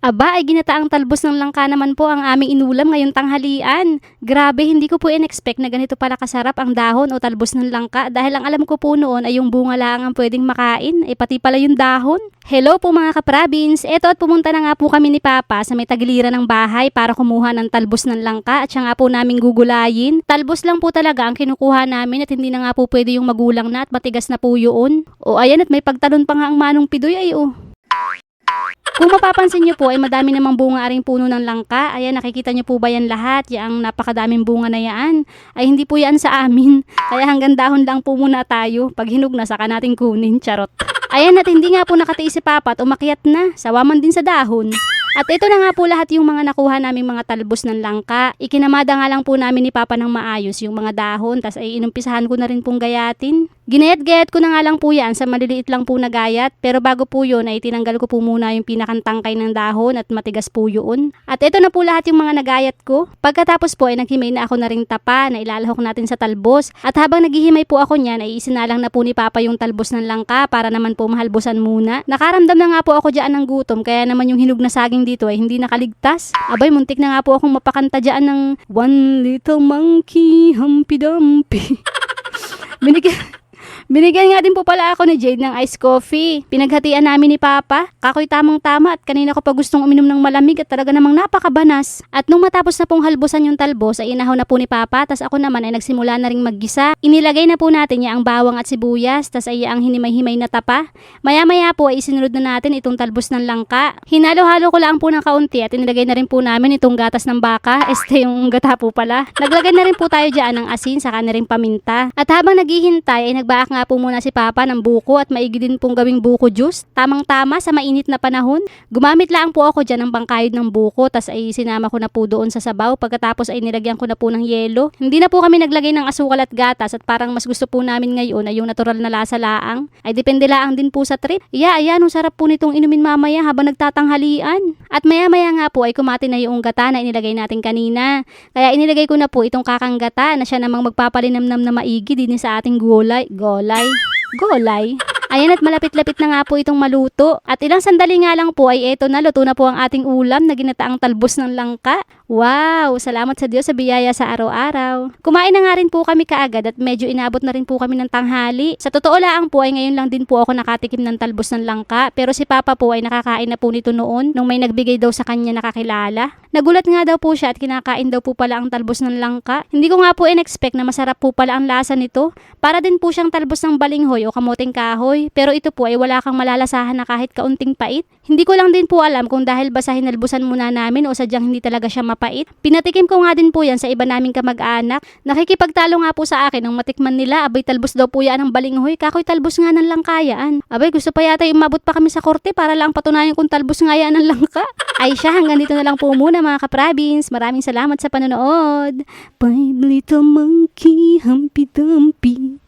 Aba, ay ginataang talbos ng langka naman po ang aming inulam ngayong tanghalian. Grabe, hindi ko po in-expect na ganito pala kasarap ang dahon o talbos ng langka dahil ang alam ko po noon ay yung bunga lang ang pwedeng makain, ay pati pala yung dahon. Hello po mga kaprabins, eto at pumunta na nga po kami ni Papa sa may tagiliran ng bahay para kumuha ng talbos ng langka at siya nga po naming gugulayin. Talbos lang po talaga ang kinukuha namin at hindi na nga po pwede yung magulang na at matigas na po yun. O ayan at may pagtalon pa nga ang Manong Pidoy ay oh. Kung mapapansin nyo po ay madami namang bunga aring puno ng langka. Ayan, nakikita nyo po ba yan lahat? Yang napakadaming bunga na yan. Ay hindi po yan sa amin. Kaya hanggang dahon lang po muna tayo. Pag hinug na saka natin kunin. Charot. Ayan at hindi nga po nakatiis si Papa at umakyat na. Sawaman din sa dahon. At ito na nga po lahat yung mga nakuha naming mga talbos ng langka. Ikinamada nga lang po namin ni Papa ng maayos yung mga dahon. Tas ay inumpisahan ko na rin pong gayatin. Ginayat-gayat ko na nga lang po yan sa maliliit lang po na gayat. Pero bago po yun ay tinanggal ko po muna yung pinakantangkay ng dahon at matigas po yun. At ito na po lahat yung mga nagayat ko. Pagkatapos po ay naghimay na ako na ring tapa na ilalahok natin sa talbos. At habang naghihimay po ako niyan ay isinalang na po ni Papa yung talbos ng langka para naman po mahalbusan muna. Nakaramdam na nga po ako dyan ng gutom kaya naman yung hinog na saging dito ay hindi nakaligtas. Abay, muntik na nga po akong mapakanta dyan ng One Little Monkey Humpy Dumpy. Binigyan nga din po pala ako ni Jade ng iced coffee. Pinaghatian namin ni Papa. Kakoy tamang-tama at kanina ko pa gustong uminom ng malamig at talaga namang napakabanas. At nung matapos na pong halbusan yung talbos ay inahaw na po ni Papa tas ako naman ay nagsimula na ring maggisa. Inilagay na po natin ang bawang at sibuyas tas ay ang hinimay-himay na tapa. Maya-maya po ay isinunod na natin itong talbos ng langka. Hinalo-halo ko lang po ng kaunti at inilagay na rin po namin itong gatas ng baka. Yung gata po pala. Naglagay na rin po tayo dyan ng asin saka na rin paminta. At habang naghihintay ay nagbaak nga po muna si Papa ng buko at maigi din pong gawing buko juice. Tamang-tama sa mainit na panahon. Gumamit lang po ako dyan ng pangkayod ng buko tas ay sinama ko na po doon sa sabaw. Pagkatapos ay nilagyan ko na po ng yelo. Hindi na po kami naglagay ng asukal at gatas at parang mas gusto po namin ngayon ay yung natural na lasa laang. Ay depende laang din po sa trip. Ayan, ang sarap po nitong inumin mamaya habang nagtatanghalian. At maya-maya nga po ay kumati na yung gata na inilagay natin kanina. Kaya inilagay ko na po itong kakang gata na siya namang magpapalinamnam na maigi din sa ating gulay. Golay. Ayan at malapit-lapit na nga po itong maluto. At ilang sandali nga lang po ay eto na, luto na po ang ating ulam na ginataang talbos ng langka. Wow! Salamat sa Diyos sa biyaya sa araw-araw. Kumain na nga rin po kami kaagad at medyo inabot na rin po kami ng tanghali. Sa totoo lang po ay ngayon lang din po ako nakatikim ng talbos ng langka. Pero si Papa po ay nakakain na po nito noon nung may nagbigay daw sa kanya nakakilala. Nagulat nga daw po siya at kinakain daw po pala ang talbos ng langka. Hindi ko nga po in-expect na masarap po pala ang lasa nito. Para din po siyang talbos ng balinghoy o kamuting kahoy. Pero ito po ay wala kang malalasahan na kahit kaunting pait. Hindi ko lang din po alam kung dahil ba sa hinalbusan muna namin o sadyang hindi talaga siya mapait. Pinatikim ko nga din po yan sa iba naming kamag-anak. Nakikipagtalo nga po sa akin nung matikman nila. Abay, talbos daw po yan ng balinghoy. Kakoy, talbos nga ng langkayaan. Abay, gusto pa yata umabot pa kami sa korte para lang patunayan kung talbos nga yan ng langka. Ay siya, hanggang dito na lang po muna mga kaprabins. Maraming salamat sa panonood. Bye, little monkey, Humpy Dumpy.